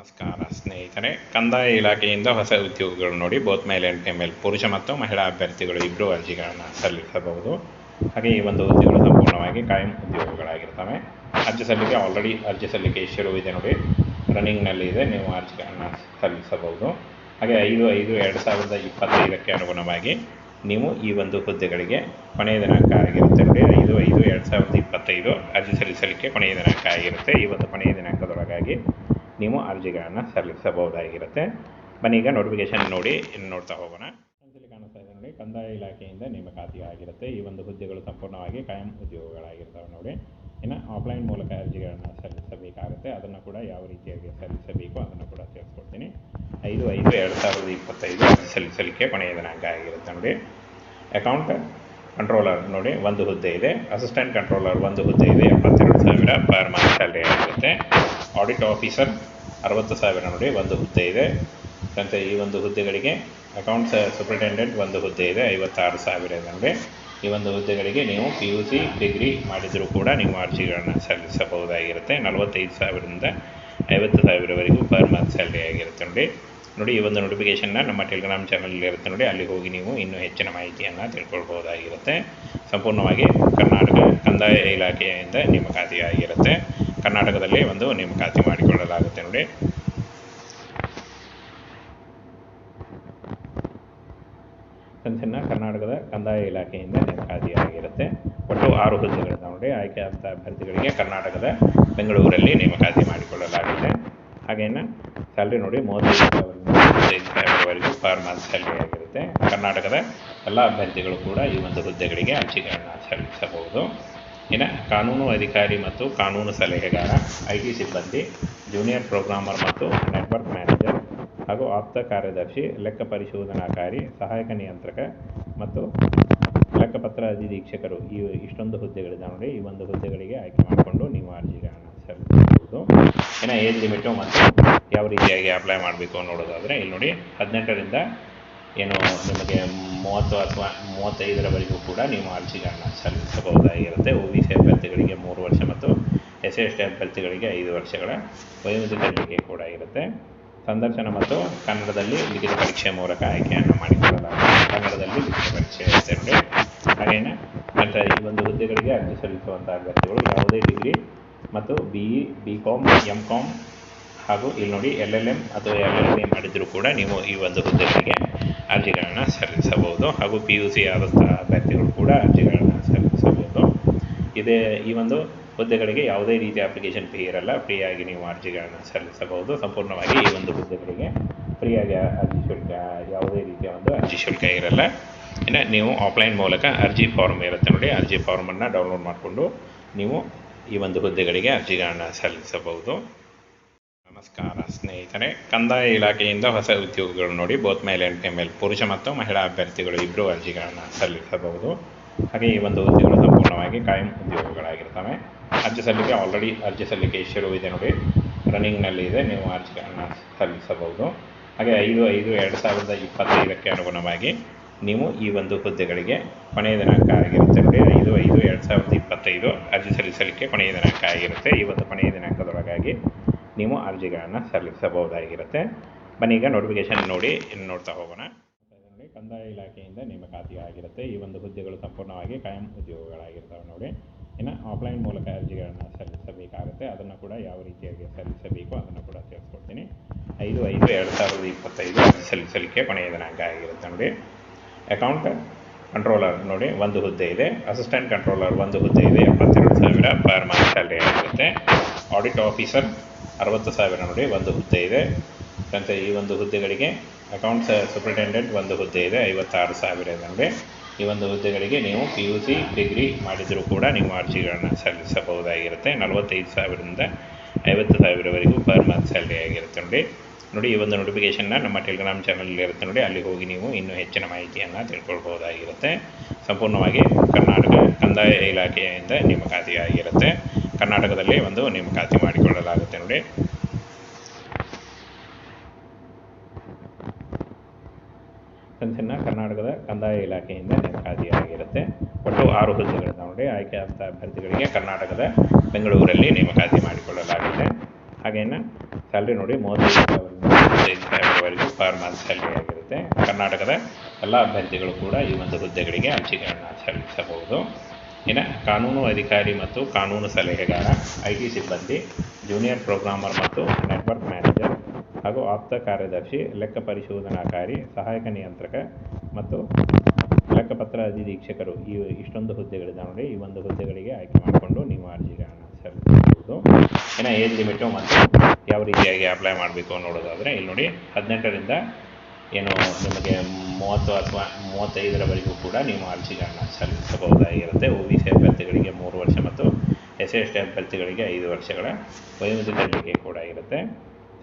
ನಮಸ್ಕಾರ ಸ್ನೇಹಿತರೆ, ಕಂದಾಯ ಇಲಾಖೆಯಿಂದ ಹೊಸ ಉದ್ಯೋಗಗಳು ನೋಡಿ ಬೋತ್ ಮೇಲ್ ಆ್ಯಂಡ್ ಫಿಮೇಲ್ ಪುರುಷ ಮತ್ತು ಮಹಿಳಾ ಅಭ್ಯರ್ಥಿಗಳು ಇಬ್ಬರು ಅರ್ಜಿಗಳನ್ನು ಸಲ್ಲಿಸಬಹುದು. ಹಾಗೆ ಈ ಒಂದು ಹುದ್ದೆಗಳು ಸಂಪೂರ್ಣವಾಗಿ ಕಾಯಂ ಉದ್ಯೋಗಗಳಾಗಿರ್ತವೆ. ಅರ್ಜಿ ಸಲ್ಲಿಕೆ ಆಲ್ರೆಡಿ ಅರ್ಜಿ ಸಲ್ಲಿಕೆ ಶುರುವಿದೆ ನೋಡಿ, ರನ್ನಿಂಗ್ನಲ್ಲಿ ಇದೆ. ನೀವು ಅರ್ಜಿಗಳನ್ನು ಸಲ್ಲಿಸಬಹುದು. ಹಾಗೆ 5/5/2025 ಅನುಗುಣವಾಗಿ ನೀವು ಈ ಒಂದು ಹುದ್ದೆಗಳಿಗೆ ಕೊನೆಯ ದಿನಾಂಕ ಆಗಿರುತ್ತೆ ನೋಡಿ. 5/5/2025 ಅರ್ಜಿ ಸಲ್ಲಿಸಲಿಕ್ಕೆ ಕೊನೆಯ ದಿನಾಂಕ ಆಗಿರುತ್ತೆ. ಈ ಒಂದು ಕೊನೆಯ ದಿನಾಂಕದೊಳಗಾಗಿ ನೀವು ಅರ್ಜಿಗಳನ್ನು ಸಲ್ಲಿಸಬಹುದಾಗಿರುತ್ತೆ. ಬನ್ನಿ ಈಗ ನೋಟಿಫಿಕೇಶನ್ ನೋಡಿ ನೋಡ್ತಾ ಹೋಗೋಣ. ಇಲ್ಲಿ ಕಾಣಿಸ್ತಾ ಇದೆ ನೋಡಿ, ಕಂದಾಯ ಇಲಾಖೆಯಿಂದ ನೇಮಕಾತಿ ಆಗಿರುತ್ತೆ. ಈ ಒಂದು ಹುದ್ದೆಗಳು ಸಂಪೂರ್ಣವಾಗಿ ಕಾಯಂ ಉದ್ಯೋಗಗಳಾಗಿರ್ತವೆ ನೋಡಿ. ಇನ್ನು ಆಫ್ಲೈನ್ ಮೂಲಕ ಅರ್ಜಿಗಳನ್ನು ಸಲ್ಲಿಸಬೇಕಾಗುತ್ತೆ. ಅದನ್ನು ಕೂಡ ಯಾವ ರೀತಿಯಾಗಿ ಸಲ್ಲಿಸಬೇಕು ಅದನ್ನು ಕೂಡ ತಿಳಿಸ್ಕೊಡ್ತೀನಿ. 5/5/2025 ಅರ್ಜಿ ಸಲ್ಲಿಸಲಿಕ್ಕೆ ಕೊನೆಯ ದಿನಾಂಕ ಆಗಿರುತ್ತೆ ನೋಡಿ. ಅಕೌಂಟ್ ಕಂಟ್ರೋಲರ್ ನೋಡಿ ಒಂದು ಹುದ್ದೆ ಇದೆ. ಅಸಿಸ್ಟೆಂಟ್ ಕಂಟ್ರೋಲರ್ ಒಂದು ಹುದ್ದೆ ಇದೆ. 72,000 ಪರ್ ಮಂತ್ ಸ್ಯಾಲರಿ ಆಗಿರುತ್ತೆ. ಆಡಿಟ್ ಆಫೀಸರ್ 60,000 ನೋಡಿ ಒಂದು ಹುದ್ದೆ ಇದೆ. ಮತ್ತು ಈ ಒಂದು ಹುದ್ದೆಗಳಿಗೆ ಅಕೌಂಟ್ಸ್ ಸೂಪರಿಂಟೆಂಡೆಂಟ್ ಒಂದು ಹುದ್ದೆ ಇದೆ. 56,000 ಇದೆ ನೋಡಿ. ಈ ಒಂದು ಹುದ್ದೆಗಳಿಗೆ ನೀವು PUC ಡಿಗ್ರಿ ಮಾಡಿದರೂ ಕೂಡ ನೀವು ಅರ್ಜಿಗಳನ್ನು ಸಲ್ಲಿಸಬಹುದಾಗಿರುತ್ತೆ. 45,000ರಿಂದ 50,000ವರೆಗೂ ಪರ್ ಮಂತ್ ಸ್ಯಾಲರಿ ಆಗಿರುತ್ತೆ ನೋಡಿ. ಈ ಒಂದು ನೋಟಿಫಿಕೇಷನ್ನ ನಮ್ಮ ಟೆಲಿಗ್ರಾಮ್ ಚಾನಲ್ ಇರುತ್ತೆ ನೋಡಿ, ಅಲ್ಲಿ ಹೋಗಿ ನೀವು ಇನ್ನೂ ಹೆಚ್ಚಿನ ಮಾಹಿತಿಯನ್ನು ತಿಳ್ಕೊಳ್ಬಹುದಾಗಿರುತ್ತೆ. ಸಂಪೂರ್ಣವಾಗಿ ಕರ್ನಾಟಕ ಕಂದಾಯ ಇಲಾಖೆಯಿಂದ ನೇಮಕಾತಿ ಆಗಿರುತ್ತೆ. ಕರ್ನಾಟಕದಲ್ಲಿ ಒಂದು ನೇಮಕಾತಿ ಮಾಡಿಕೊಳ್ಳಲಾಗುತ್ತೆ ನೋಡಿ. ಕರ್ನಾಟಕದ ಕಂದಾಯ ಇಲಾಖೆಯಿಂದ ನೇಮಕಾತಿ ಆಗಿರುತ್ತೆ. ಒಟ್ಟು 6 ಹುದ್ದೆಗಳಿಂದ ನೋಡಿ. ಆಯ್ಕೆಯಾದ ಅಭ್ಯರ್ಥಿಗಳಿಗೆ ಕರ್ನಾಟಕದ ಬೆಂಗಳೂರಲ್ಲಿ ನೇಮಕಾತಿ ಮಾಡಿಕೊಳ್ಳಲಾಗುತ್ತೆ. ಹಾಗೇನು ಸ್ಯಾಲ್ರಿ ನೋಡಿ 35,000ವರೆಗೂ ಪರ್ ಮಂತ್ ಸ್ಯಾಲ್ರಿ ಆಗಿರುತ್ತೆ. ಕರ್ನಾಟಕದ ಎಲ್ಲ ಅಭ್ಯರ್ಥಿಗಳು ಕೂಡ ಈ ಒಂದು ಹುದ್ದೆಗಳಿಗೆ ಅರ್ಜಿಗಳನ್ನು ಸಲ್ಲಿಸಬಹುದು. ಇನ್ನು ಕಾನೂನು ಅಧಿಕಾರಿ ಮತ್ತು ಕಾನೂನು ಸಲಹೆಗಾರ, IT ಸಿಬ್ಬಂದಿ, ಜೂನಿಯರ್ ಪ್ರೋಗ್ರಾಮರ್ ಮತ್ತು ನೆಟ್ವರ್ಕ್ ಮ್ಯಾನೇಜರ್ ಹಾಗೂ ಆಪ್ತ ಕಾರ್ಯದರ್ಶಿ, ಲೆಕ್ಕ ಪರಿಶೋಧನಾಕಾರಿ, ಸಹಾಯಕ ನಿಯಂತ್ರಕ ಮತ್ತು ಲೆಕ್ಕಪತ್ರ ಅಧಿಧೀಕ್ಷಕರು ಇಷ್ಟೊಂದು ಹುದ್ದೆಗಳಿದೆ ನೋಡಿ. ಈ ಒಂದು ಹುದ್ದೆಗಳಿಗೆ ಆಯ್ಕೆ ಮಾಡಿಕೊಂಡು ನೀವು ಅರ್ಜಿಗಳನ್ನು ಸಲ್ಲಿಸಬಹುದು. ಇನ್ನು ಏಜ್ ಲಿಮಿಟು ಮತ್ತು ಯಾವ ರೀತಿಯಾಗಿ ಅಪ್ಲೈ ಮಾಡಬೇಕು ನೋಡೋದಾದರೆ ಇಲ್ಲಿ ನೋಡಿ, 18ರಿಂದ ಏನು ನಿಮಗೆ 30 ಅಥವಾ 35ರವರೆಗೂ ಕೂಡ ನೀವು ಅರ್ಜಿಗಳನ್ನು ಸಲ್ಲಿಸಬಹುದಾಗಿರುತ್ತೆ. OBC ಅಭ್ಯರ್ಥಿಗಳಿಗೆ 3 ವರ್ಷ ಮತ್ತು SC/ST ಅಭ್ಯರ್ಥಿಗಳಿಗೆ 5 ವರ್ಷಗಳ ವಯೋಮಿತಿ ಕಲಿಕೆ ಕೂಡ ಇರುತ್ತೆ. ಸಂದರ್ಶನ ಮತ್ತು ಕನ್ನಡದಲ್ಲಿ ಲಿಖಿತ ಪರೀಕ್ಷೆ ಮೂಲಕ ಆಯ್ಕೆಯನ್ನು ಮಾಡಿಕೊಳ್ಳಲಾಗುತ್ತೆ. ಕನ್ನಡದಲ್ಲಿ ಲಿಖಿತ ಪರೀಕ್ಷೆ ಇರುತ್ತೆ ನೋಡಿ. ಹಾಗೇನೆ ನಂತರ ಈ ಒಂದು ಹುದ್ದೆಗಳಿಗೆ ಅರ್ಜಿ ಸಲ್ಲಿಸುವಂಥ ಅಭ್ಯರ್ಥಿಗಳು ಯಾವುದೇ ಡಿಗ್ರಿ ಮತ್ತು BE, BCom, MCom ಹಾಗೂ ಇಲ್ಲಿ ನೋಡಿ LLM ಅಥವಾ LLB ಮಾಡಿದರೂ ಕೂಡ ನೀವು ಈ ಒಂದು ಹುದ್ದೆಗಳಿಗೆ ಅರ್ಜಿಗಳನ್ನು ಸಲ್ಲಿಸಬಹುದು. ಹಾಗೂ PUC ಆದಂಥ ಅಭ್ಯರ್ಥಿಗಳು ಕೂಡ ಅರ್ಜಿಗಳನ್ನು ಸಲ್ಲಿಸಬಹುದು. ಈ ಒಂದು ಹುದ್ದೆಗಳಿಗೆ ಯಾವುದೇ ರೀತಿಯ ಅಪ್ಲಿಕೇಶನ್ ಫೀ ಇರಲ್ಲ. ಫ್ರೀಯಾಗಿ ನೀವು ಅರ್ಜಿಗಳನ್ನು ಸಲ್ಲಿಸಬಹುದು. ಸಂಪೂರ್ಣವಾಗಿ ಈ ಒಂದು ಹುದ್ದೆಗಳಿಗೆ ಫ್ರೀಯಾಗಿ ಅರ್ಜಿ ಶುಲ್ಕ, ಯಾವುದೇ ರೀತಿಯ ಒಂದು ಅರ್ಜಿ ಶುಲ್ಕ ಇರಲ್ಲ. ಇನ್ನು ನೀವು ಆಫ್ಲೈನ್ ಮೂಲಕ ಅರ್ಜಿ ಫಾರ್ಮ್ ಇರುತ್ತೆ ನೋಡಿ, ಅರ್ಜಿ ಫಾರ್ಮನ್ನು ಡೌನ್ಲೋಡ್ ಮಾಡಿಕೊಂಡು ನೀವು ಈ ಒಂದು ಹುದ್ದೆಗಳಿಗೆ ಅರ್ಜಿಗಳನ್ನು ಸಲ್ಲಿಸಬಹುದು. ನಮಸ್ಕಾರ ಸ್ನೇಹಿತರೆ, ಕಂದಾಯ ಇಲಾಖೆಯಿಂದ ಹೊಸ ಉದ್ಯೋಗಗಳು ನೋಡಿ ಬೋತ್ ಮೇಲ್ ಆ್ಯಂಡ್ ಫಿಮೇಲ್ ಪುರುಷ ಮತ್ತು ಮಹಿಳಾ ಅಭ್ಯರ್ಥಿಗಳು ಇಬ್ಬರು ಅರ್ಜಿಗಳನ್ನು ಸಲ್ಲಿಸಬಹುದು. ಹಾಗೆ ಈ ಒಂದು ಹುದ್ದೆಗಳು ಸಂಪೂರ್ಣವಾಗಿ ಕಾಯಂ ಉದ್ಯೋಗಗಳಾಗಿರ್ತವೆ. ಅರ್ಜಿ ಸಲ್ಲಿಕೆ ಆಲ್ರೆಡಿ ಅರ್ಜಿ ಸಲ್ಲಿಕೆ ಶುರುವಿದೆ ನೋಡಿ, ರನ್ನಿಂಗ್ನಲ್ಲಿ ಇದೆ. ನೀವು ಅರ್ಜಿಗಳನ್ನು ಸಲ್ಲಿಸಬಹುದು. ಹಾಗೆ 5/5/2025 ಅನುಗುಣವಾಗಿ ನೀವು ಈ ಒಂದು ಹುದ್ದೆಗಳಿಗೆ ಕೊನೆಯ ದಿನಾಂಕ ಆಗಿರುತ್ತೆ ನೋಡಿ. 5/5/2025 ಅರ್ಜಿ ಸಲ್ಲಿಸಲಿಕ್ಕೆ ಕೊನೆಯ ದಿನಾಂಕ ಆಗಿರುತ್ತೆ. ಈ ಒಂದು ಕೊನೆಯ ದಿನಾಂಕದೊಳಗಾಗಿ ನೀವು ಅರ್ಜಿಗಳನ್ನು ಸಲ್ಲಿಸಬಹುದಾಗಿರುತ್ತೆ. ಬನ್ನಿ ಈಗ ನೋಟಿಫಿಕೇಶನ್ ನೋಡಿ ನೋಡ್ತಾ ಹೋಗೋಣ. ಕಂದಾಯ ಇಲಾಖೆಯಿಂದ ನೇಮಕಾತಿ ಆಗಿರುತ್ತೆ. ಈ ಒಂದು ಹುದ್ದೆಗಳು ಸಂಪೂರ್ಣವಾಗಿ ಕಾಯಂ ಉದ್ಯೋಗಗಳಾಗಿರ್ತವೆ ನೋಡಿ. ಇನ್ನು ಆಫ್ಲೈನ್ ಮೂಲಕ ಅರ್ಜಿಗಳನ್ನು ಸಲ್ಲಿಸಬೇಕಾಗುತ್ತೆ. ಅದನ್ನು ಕೂಡ ಯಾವ ರೀತಿಯಾಗಿ ಸಲ್ಲಿಸಬೇಕು ಅದನ್ನು ಕೂಡ ತಿಳಿಸ್ಕೊಡ್ತೀನಿ. 5/5/2025 ಅರ್ಜಿ ಸಲ್ಲಿಸಲಿಕ್ಕೆ ಕೊನೆಯ ದಿನಾಂಕ ಆಗಿರುತ್ತೆ ನೋಡಿ. ಅಕೌಂಟ್ ಕಂಟ್ರೋಲರ್ ನೋಡಿ ಒಂದು ಹುದ್ದೆ ಇದೆ. ಅಸಿಸ್ಟೆಂಟ್ ಕಂಟ್ರೋಲರ್ ಒಂದು ಹುದ್ದೆ ಇದೆ. 72,000 ಪರ್ ಮಂತ್ ಸ್ಯಾಲರಿ ಆಗಿರುತ್ತೆ. ಆಡಿಟ್ ಆಫೀಸರ್ 60,000 ನೋಡಿ ಒಂದು ಹುದ್ದೆ ಇದೆ. ಮತ್ತು ಈ ಒಂದು ಹುದ್ದೆಗಳಿಗೆ ಅಕೌಂಟ್ಸ್ ಸೂಪರಿಂಟೆಂಡೆಂಟ್ ಒಂದು ಹುದ್ದೆ ಇದೆ. 56,000 ಇದೆ ನೋಡಿ. ಈ ಒಂದು ಹುದ್ದೆಗಳಿಗೆ ನೀವು PUC ಡಿಗ್ರಿ ಮಾಡಿದರೂ ಕೂಡ ನೀವು ಅರ್ಜಿಗಳನ್ನು ಸಲ್ಲಿಸಬಹುದಾಗಿರುತ್ತೆ. 45,000ರಿಂದ 50,000ವರೆಗೂ ಪರ್ ಮಂತ್ ಸ್ಯಾಲರಿ ಆಗಿರುತ್ತೆ ನೋಡಿ. ಈ ಒಂದು ನೋಟಿಫಿಕೇಷನ್ನ ನಮ್ಮ ಟೆಲಿಗ್ರಾಮ್ ಚಾನಲ್ ಇರುತ್ತೆ ನೋಡಿ, ಅಲ್ಲಿ ಹೋಗಿ ನೀವು ಇನ್ನೂ ಹೆಚ್ಚಿನ ಮಾಹಿತಿಯನ್ನು ತಿಳ್ಕೊಳ್ಬಹುದಾಗಿರುತ್ತೆ. ಸಂಪೂರ್ಣವಾಗಿ ಕರ್ನಾಟಕ ಕಂದಾಯ ಇಲಾಖೆಯಿಂದ ನೇಮಕಾತಿ ಆಗಿರುತ್ತೆ. ಕರ್ನಾಟಕದಲ್ಲಿ ಒಂದು ನೇಮಕಾತಿ ಮಾಡಿಕೊಳ್ಳಲಾಗುತ್ತೆ ನೋಡಿ. ಕರ್ನಾಟಕದ ಕಂದಾಯ ಇಲಾಖೆಯಿಂದ ನೇಮಕಾತಿ ಆಗಿರುತ್ತೆ. ಒಟ್ಟು 6 ಹುದ್ದೆಗಳಿಂದ ನೋಡಿ. ಆಯ್ಕೆಯಾದ ಅಭ್ಯರ್ಥಿಗಳಿಗೆ ಕರ್ನಾಟಕದ ಬೆಂಗಳೂರಲ್ಲಿ ನೇಮಕಾತಿ ಮಾಡಿಕೊಳ್ಳಲಾಗುತ್ತೆ. ಹಾಗೇನು ಸ್ಯಾಲ್ರಿ ನೋಡಿ 35,000ವರೆಗೂ ಪರ್ ಮಂತ್ ಸ್ಯಾಲ್ರಿ ಆಗಿರುತ್ತೆ. ಕರ್ನಾಟಕದ ಎಲ್ಲ ಅಭ್ಯರ್ಥಿಗಳು ಕೂಡ ಈ ಒಂದು ಹುದ್ದೆಗಳಿಗೆ ಅರ್ಜಿಗಳನ್ನು ಸಲ್ಲಿಸಬಹುದು. ಇನ್ನು ಕಾನೂನು ಅಧಿಕಾರಿ ಮತ್ತು ಕಾನೂನು ಸಲಹೆಗಾರ, IT ಸಿಬ್ಬಂದಿ, ಜೂನಿಯರ್ ಪ್ರೋಗ್ರಾಮರ್ ಮತ್ತು ನೆಟ್ವರ್ಕ್ ಮ್ಯಾನೇಜರ್ ಹಾಗೂ ಆಪ್ತ ಕಾರ್ಯದರ್ಶಿ, ಲೆಕ್ಕ ಪರಿಶೋಧನಾಕಾರಿ, ಸಹಾಯಕ ನಿಯಂತ್ರಕ ಮತ್ತು ಲೆಕ್ಕಪತ್ರ ಅಧಿಧೀಕ್ಷಕರು ಇಷ್ಟೊಂದು ಹುದ್ದೆಗಳಿದ್ದಾವೆ ನೋಡಿ. ಈ ಒಂದು ಹುದ್ದೆಗಳಿಗೆ ಆಯ್ಕೆ ಮಾಡಿಕೊಂಡು ನೀವು ಅರ್ಜಿಗಳನ್ನು ಸಲ್ಲಿಸಬಹುದು. ಇನ್ನು ಏಜ್ ಲಿಮಿಟು ಮತ್ತು ಯಾವ ರೀತಿಯಾಗಿ ಅಪ್ಲೈ ಮಾಡಬೇಕು ನೋಡೋದಾದರೆ ಇಲ್ಲಿ ನೋಡಿ 18ರಿಂದ ಏನು ನಿಮಗೆ 30 ಅಥವಾ 35ರವರೆಗೂ ಕೂಡ ನೀವು ಅರ್ಜಿಗಳನ್ನು ಸಲ್ಲಿಸಬಹುದಾಗಿರುತ್ತೆ. OBC ಅಭ್ಯರ್ಥಿಗಳಿಗೆ 3 ವರ್ಷ ಮತ್ತು SC/ST ಅಭ್ಯರ್ಥಿಗಳಿಗೆ 5 ವರ್ಷಗಳ ವಯೋಮಿತಿ ಕೂಡ ಇರುತ್ತೆ.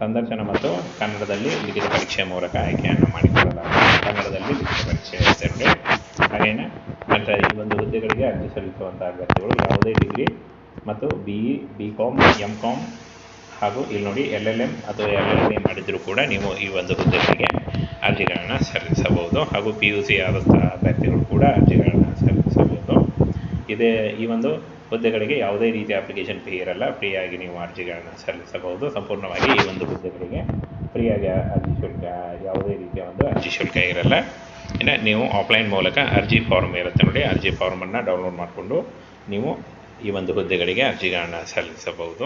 ಸಂದರ್ಶನ ಮತ್ತು ಕನ್ನಡದಲ್ಲಿ ಲಿಖಿತ ಪರೀಕ್ಷೆಯ ಮೂಲಕ ಆಯ್ಕೆಯನ್ನು ಮಾಡಿಕೊಳ್ಳಲಾಗುತ್ತೆ. ಕನ್ನಡದಲ್ಲಿ ಲಿಖಿತ ಪರೀಕ್ಷೆ ಇರುತ್ತೆ ನೋಡಿ. ಹಾಗೇನೆ ನಂತರ ಈ ಒಂದು ಹುದ್ದೆಗಳಿಗೆ ಅರ್ಜಿ ಸಲ್ಲಿಸುವಂಥ ಅಭ್ಯರ್ಥಿಗಳು ಯಾವುದೇ ಡಿಗ್ರಿ ಮತ್ತು BE, BCom, MCom ಹಾಗೂ ಇಲ್ಲಿ ನೋಡಿ LLM ಅಥವಾ LLB ಮಾಡಿದರೂ ಕೂಡ ನೀವು ಈ ಒಂದು ಹುದ್ದೆಗಳಿಗೆ ಅರ್ಜಿಗಳನ್ನು ಸಲ್ಲಿಸಬಹುದು. ಹಾಗೂ PUC ಆದಂಥ ಅಭ್ಯರ್ಥಿಗಳು ಕೂಡ ಅರ್ಜಿಗಳನ್ನು ಸಲ್ಲಿಸಬಹುದು. ಈ ಒಂದು ಹುದ್ದೆಗಳಿಗೆ ಯಾವುದೇ ರೀತಿಯ ಅಪ್ಲಿಕೇಶನ್ ಫೀ ಇರಲ್ಲ. ಫ್ರೀಯಾಗಿ ನೀವು ಅರ್ಜಿಗಳನ್ನು ಸಲ್ಲಿಸಬಹುದು. ಸಂಪೂರ್ಣವಾಗಿ ಈ ಒಂದು ಹುದ್ದೆಗಳಿಗೆ ಫ್ರೀಯಾಗಿ ಅರ್ಜಿ ಶುಲ್ಕ, ಯಾವುದೇ ರೀತಿಯ ಒಂದು ಅರ್ಜಿ ಶುಲ್ಕ ಇರಲ್ಲ. ಇನ್ನು ನೀವು ಆಫ್ಲೈನ್ ಮೂಲಕ ಅರ್ಜಿ ಫಾರ್ಮ್ ಇರುತ್ತೆ ನೋಡಿ, ಅರ್ಜಿ ಫಾರ್ಮನ್ನು ಡೌನ್ಲೋಡ್ ಮಾಡಿಕೊಂಡು ನೀವು ಈ ಒಂದು ಹುದ್ದೆಗಳಿಗೆ ಅರ್ಜಿಗಳನ್ನು ಸಲ್ಲಿಸಬಹುದು.